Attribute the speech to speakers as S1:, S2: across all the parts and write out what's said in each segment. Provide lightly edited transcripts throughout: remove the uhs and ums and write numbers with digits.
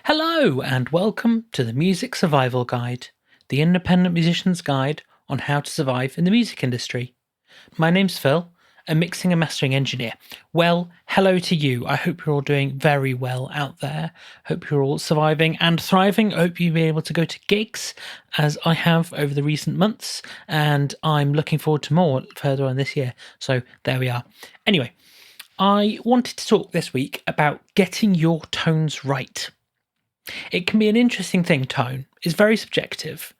S1: Hello, and welcome to the Music Survival Guide, the independent musician's guide on how to survive in the music industry. My name's Phil, a mixing and mastering engineer. Well, hello to you. I hope you're all doing very well out there. Hope you're all surviving and thriving. I hope you'll be able to go to gigs, as I have over the recent months, and I'm looking forward to more further on this year. So there we are. Anyway, I wanted to talk this week about getting your tones right. It can be an interesting thing, tone. It's very subjective.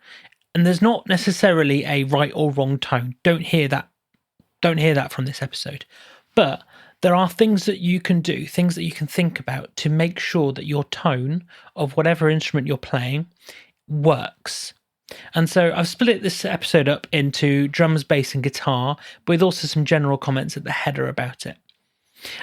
S1: And there's not necessarily a right or wrong tone. Don't hear that. Don't hear that from this episode. But there are things that you can do, things that you can think about to make sure that your tone of whatever instrument you're playing works. And so I've split this episode up into drums, bass, and guitar, with also some general comments at the header about it.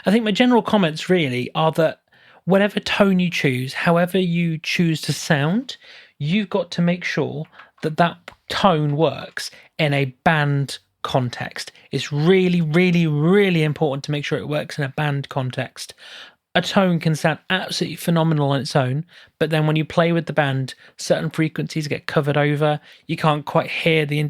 S1: I think my general comments really are that whatever tone you choose, however you choose to sound, you've got to make sure that that tone works in a band context. It's really, really, really important to make sure it works in a band context. A tone can sound absolutely phenomenal on its own, but then when you play with the band, certain frequencies get covered over. You can't quite hear the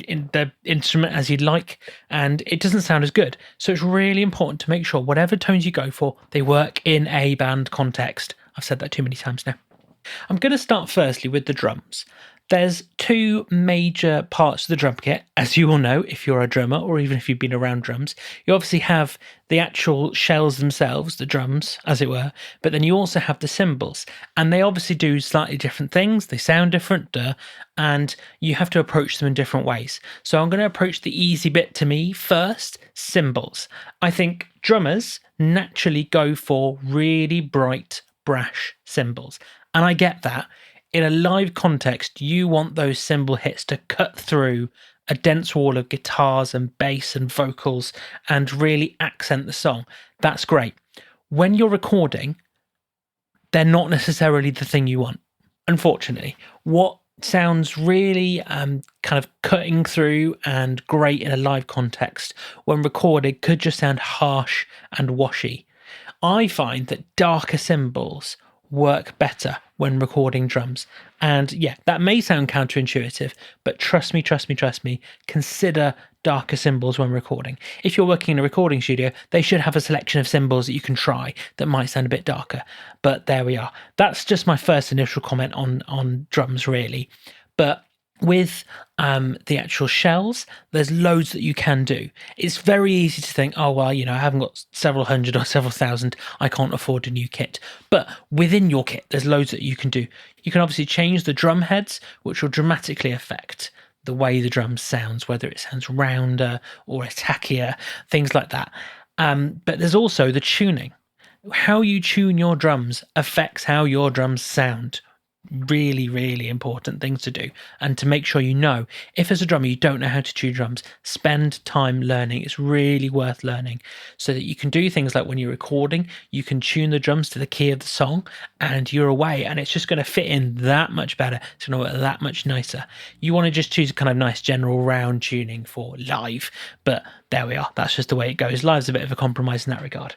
S1: instrument as you'd like, and it doesn't sound as good. So it's really important to make sure whatever tones you go for, they work in a band context. I've said that too many times now. I'm going to start firstly with the drums. There's two major parts of the drum kit, as you will know if you're a drummer or even if you've been around drums. You obviously have the actual shells themselves, the drums, as it were, but then you also have the cymbals, and they obviously do slightly different things. They sound different, and you have to approach them in different ways. So I'm going to approach the easy bit to me first, cymbals. I think drummers naturally go for really bright, brash cymbals, and I get that. In a live context, you want those cymbal hits to cut through a dense wall of guitars and bass and vocals and really accent the song. That's great. When you're recording, they're not necessarily the thing you want, unfortunately. What sounds really kind of cutting through and great in a live context when recorded could just sound harsh and washy. I find that darker cymbals work better when recording drums. And yeah, that may sound counterintuitive, but trust me, consider darker cymbals when recording. If you're working in a recording studio, they should have a selection of cymbals that you can try that might sound a bit darker. But there we are. That's just my first initial comment on drums, really. But with the actual shells, there's loads that you can do. It's very easy to think, oh, well, I haven't got several hundred or several thousand, I can't afford a new kit. But within your kit, there's loads that you can do. You can obviously change the drum heads, which will dramatically affect the way the drum sounds, whether it sounds rounder or attackier, things like that. But there's also the tuning. How you tune your drums affects how your drums sound. Really, really important things to do, and to make sure if as a drummer you don't know how to tune drums, spend time learning. It's really worth learning so that you can do things like when you're recording, you can tune the drums to the key of the song and you're away, and it's just going to fit in that much better. It's going to work that much nicer. You want to just choose a kind of nice general round tuning for live, but there we are. That's just the way it goes. Live's a bit of a compromise in that regard.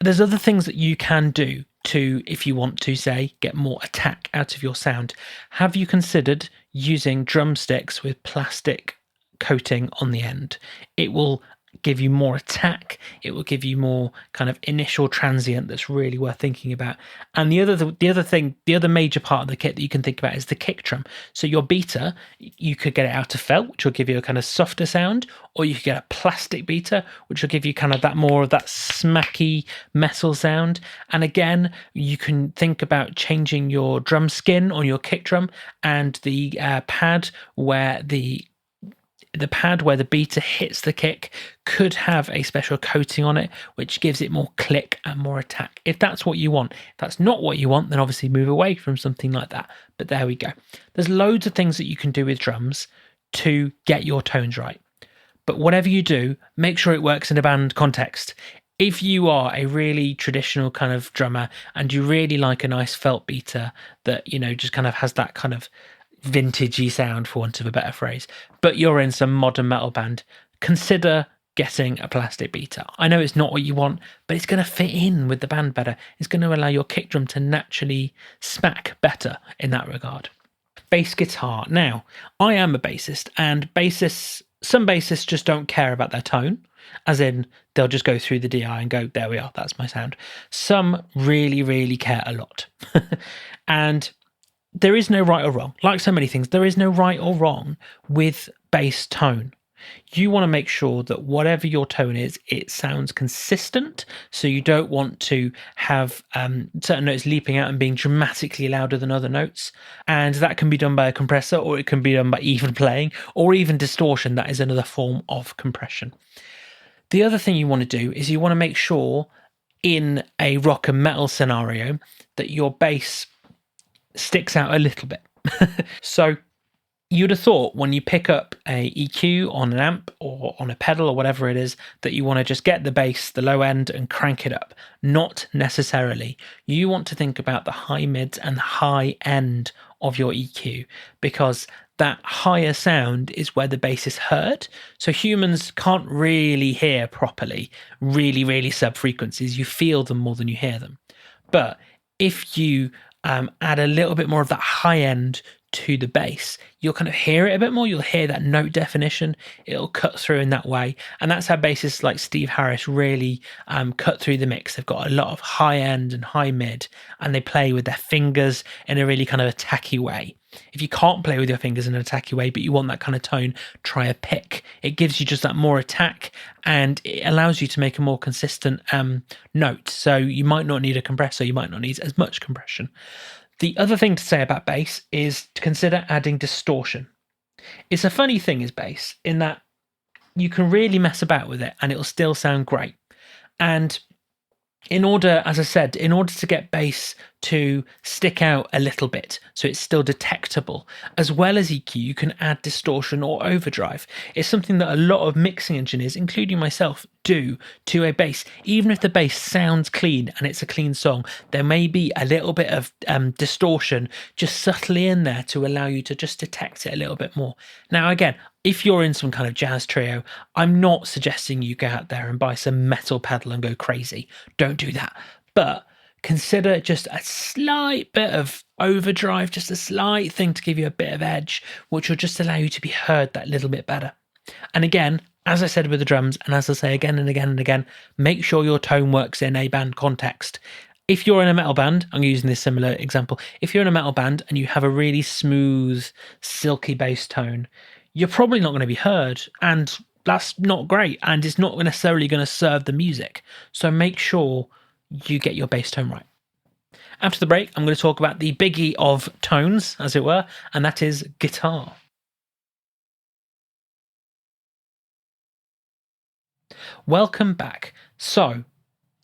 S1: There's other things that you can do to, if you want to, say, get more attack out of your sound. Have you considered using drumsticks with plastic coating on the end? It will give you more attack. It will give you more kind of initial transient that's really worth thinking about. And the other major part of the kit that you can think about is the kick drum. So your beater, you could get it out of felt, which will give you a kind of softer sound, or you could get a plastic beater, which will give you kind of that more of that smacky metal sound. And again, you can think about changing your drum skin on your kick drum, and the pad where the beater hits the kick could have a special coating on it, which gives it more click and more attack. If that's what you want. If that's not what you want, then obviously move away from something like that. But there we go. There's loads of things that you can do with drums to get your tones right. But whatever you do, make sure it works in a band context. If you are a really traditional kind of drummer and you really like a nice felt beater that, just kind of has that kind of vintagey sound, for want of a better phrase, but you're in some modern metal band, consider getting a plastic beater. I know it's not what you want, but it's going to fit in with the band better. It's going to allow your kick drum to naturally smack better in that regard. Bass guitar. Now, I am a bassist, and some bassists just don't care about their tone, as in they'll just go through the DI and go, there we are, that's my sound. Some really, really care a lot. And there is no right or wrong. Like so many things, there is no right or wrong with bass tone. You want to make sure that whatever your tone is, it sounds consistent. So you don't want to have certain notes leaping out and being dramatically louder than other notes. And that can be done by a compressor, or it can be done by even playing, or even distortion. That is another form of compression. The other thing you want to do is you want to make sure in a rock and metal scenario that your bass sticks out a little bit. So you'd have thought when you pick up a EQ on an amp or on a pedal or whatever it is, that you want to just get the bass, the low end, and crank it up. Not necessarily. You want to think about the high mids and the high end of your EQ, because that higher sound is where the bass is heard. So humans can't really hear properly really, really sub frequencies. You feel them more than you hear them. But if you add a little bit more of that high end to the bass, you'll kind of hear it a bit more. You'll hear that note definition. It'll cut through in that way. And that's how bassists like Steve Harris really cut through the mix. They've got a lot of high end and high mid, and they play with their fingers in a really kind of attacky way. If you can't play with your fingers in an attacky way, but you want that kind of tone, try a pick. It gives you just that more attack, and it allows you to make a more consistent note. So you might not need a compressor. You might not need as much compression. The other thing to say about bass is to consider adding distortion. It's a funny thing, is bass, in that you can really mess about with it and it'll still sound great. And in order to get bass to stick out a little bit, so it's still detectable, as well as EQ, you can add distortion or overdrive. It's something that a lot of mixing engineers, including myself, do to a bass. Even if the bass sounds clean and it's a clean song, there may be a little bit of distortion just subtly in there to allow you to just detect it a little bit more. Now, again, if you're in some kind of jazz trio, I'm not suggesting you go out there and buy some metal pedal and go crazy. Don't do that. But consider just a slight bit of overdrive, just a slight thing to give you a bit of edge, which will just allow you to be heard that little bit better. And again, as I said with the drums, and as I say again and again and again, make sure your tone works in a band context. If you're in a metal band, I'm using this similar example. If you're in a metal band and you have a really smooth, silky bass tone, you're probably not going to be heard, and that's not great, and it's not necessarily going to serve the music. So make sure you get your bass tone right. After the break, I'm going to talk about the biggie of tones, as it were, and that is guitar. Welcome back. So,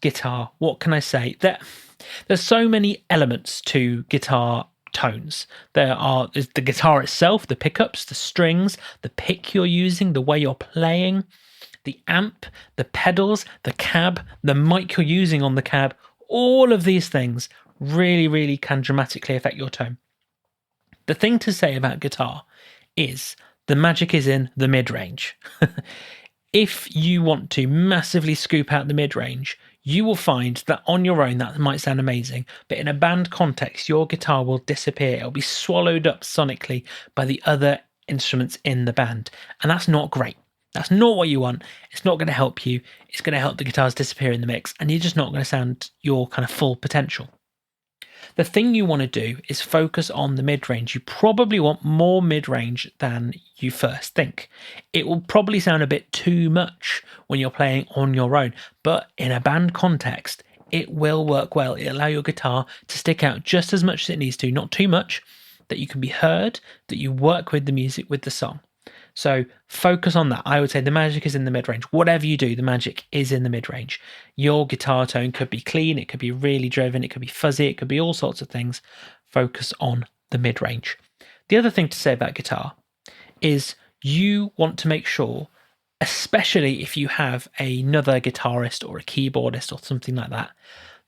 S1: guitar, what can I say? There's so many elements to guitar tones. There's the guitar itself, the pickups, the strings, the pick you're using, the way you're playing, the amp, the pedals, the cab, the mic you're using on the cab. All of these things really, really can dramatically affect your tone. The thing to say about guitar is the magic is in the mid-range. If you want to massively scoop out the mid-range, you will find that on your own that might sound amazing, but in a band context, your guitar will disappear. It'll be swallowed up sonically by the other instruments in the band, and that's not great. That's not what you want. It's not going to help you. It's going to help the guitars disappear in the mix, and you're just not going to sound your kind of full potential. The thing you want to do is focus on the mid-range. You probably want more mid-range than you first think. It will probably sound a bit too much when you're playing on your own, but in a band context, it will work well. It'll allow your guitar to stick out just as much as it needs to, not too much, that you can be heard, that you work with the music, with the song. So focus on that. I would say the magic is in the mid-range. Whatever you do, the magic is in the mid-range. Your guitar tone could be clean, it could be really driven, it could be fuzzy, it could be all sorts of things. Focus on the mid-range. The other thing to say about guitar is you want to make sure, especially if you have another guitarist or a keyboardist or something like that,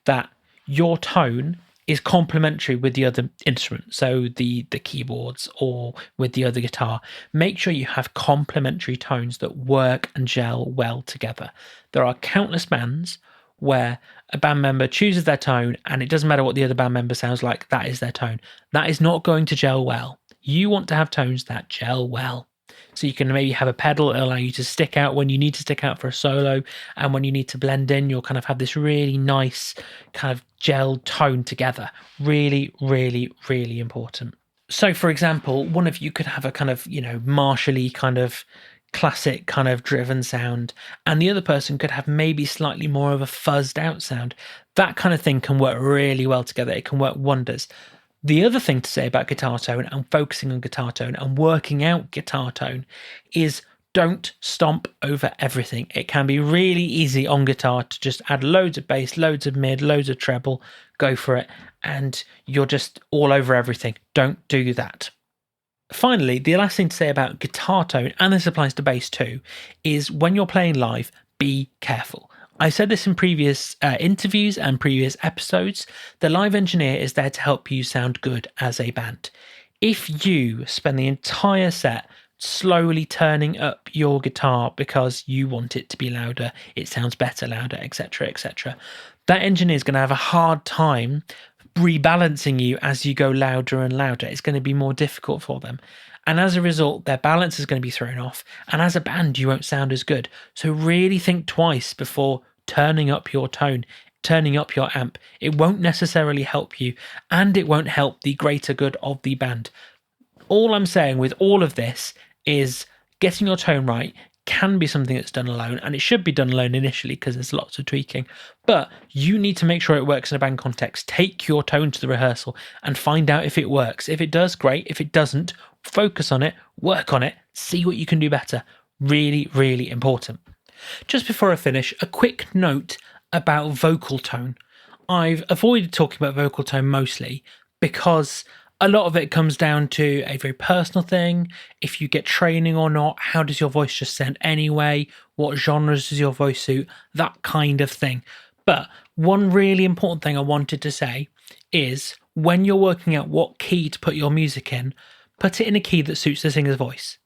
S1: that your tone is complementary with the other instrument, so the keyboards or with the other guitar. Make sure you have complementary tones that work and gel well together. There are countless bands where a band member chooses their tone and it doesn't matter what the other band member sounds like, that is their tone. That is not going to gel well. You want to have tones that gel well. So you can maybe have a pedal that allow you to stick out when you need to stick out for a solo, and when you need to blend in, you'll kind of have this really nice kind of gel tone together. Really, really, really important. So for example, one of you could have a kind of, martially kind of classic kind of driven sound, and the other person could have maybe slightly more of a fuzzed out sound. That kind of thing can work really well together. It can work wonders. The other thing to say about guitar tone and focusing on guitar tone and working out guitar tone is don't stomp over everything. It can be really easy on guitar to just add loads of bass, loads of mid, loads of treble, go for it, and you're just all over everything. Don't do that. Finally, the last thing to say about guitar tone, and this applies to bass too, is when you're playing live, be careful. I said this in previous interviews and previous episodes. The live engineer is there to help you sound good as a band. If you spend the entire set slowly turning up your guitar because you want it to be louder, it sounds better louder, etc., etc., that engineer is going to have a hard time rebalancing you as you go louder and louder. It's going to be more difficult for them. And as a result, their balance is going to be thrown off. And as a band, you won't sound as good. So really think twice before turning up your tone, turning up your amp. It won't necessarily help you, and it won't help the greater good of the band. All I'm saying with all of this is getting your tone right can be something that's done alone, and it should be done alone initially because there's lots of tweaking, but you need to make sure it works in a band context. Take your tone to the rehearsal and find out if it works. If it does, great. If it doesn't, focus on it, work on it, see what you can do better. Really, really important. Just before I finish, a quick note about vocal tone. I've avoided talking about vocal tone mostly because a lot of it comes down to a very personal thing. If you get training or not, how does your voice just sound anyway? What genres does your voice suit? That kind of thing. But one really important thing I wanted to say is when you're working out what key to put your music in, put it in a key that suits the singer's voice.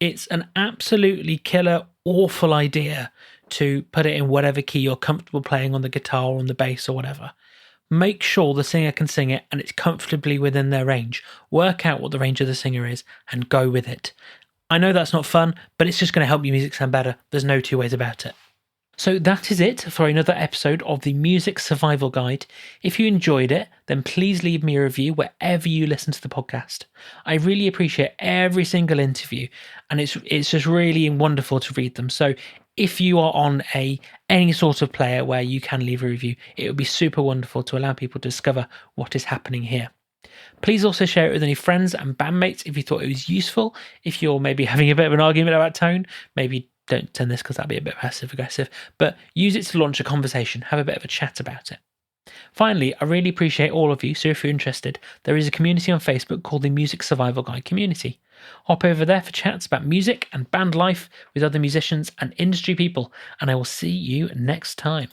S1: It's an absolutely killer, awful idea to put it in whatever key you're comfortable playing on the guitar or on the bass or whatever. Make sure the singer can sing it and it's comfortably within their range. Work out what the range of the singer is and go with it. I know that's not fun, but it's just going to help your music sound better. There's no two ways about it. So that is it for another episode of the Music Survival Guide. If you enjoyed it, then please leave me a review wherever you listen to the podcast. I really appreciate every single interview, and it's just really wonderful to read them. So if you are on any sort of player where you can leave a review, it would be super wonderful to allow people to discover what is happening here. Please also share it with any friends and bandmates if you thought it was useful. If you're maybe having a bit of an argument about tone, maybe don't send this because that'd be a bit passive aggressive, but use it to launch a conversation, have a bit of a chat about it. Finally, I really appreciate all of you, so if you're interested, there is a community on Facebook called the Music Survival Guide Community. Hop over there for chats about music and band life with other musicians and industry people, and I will see you next time.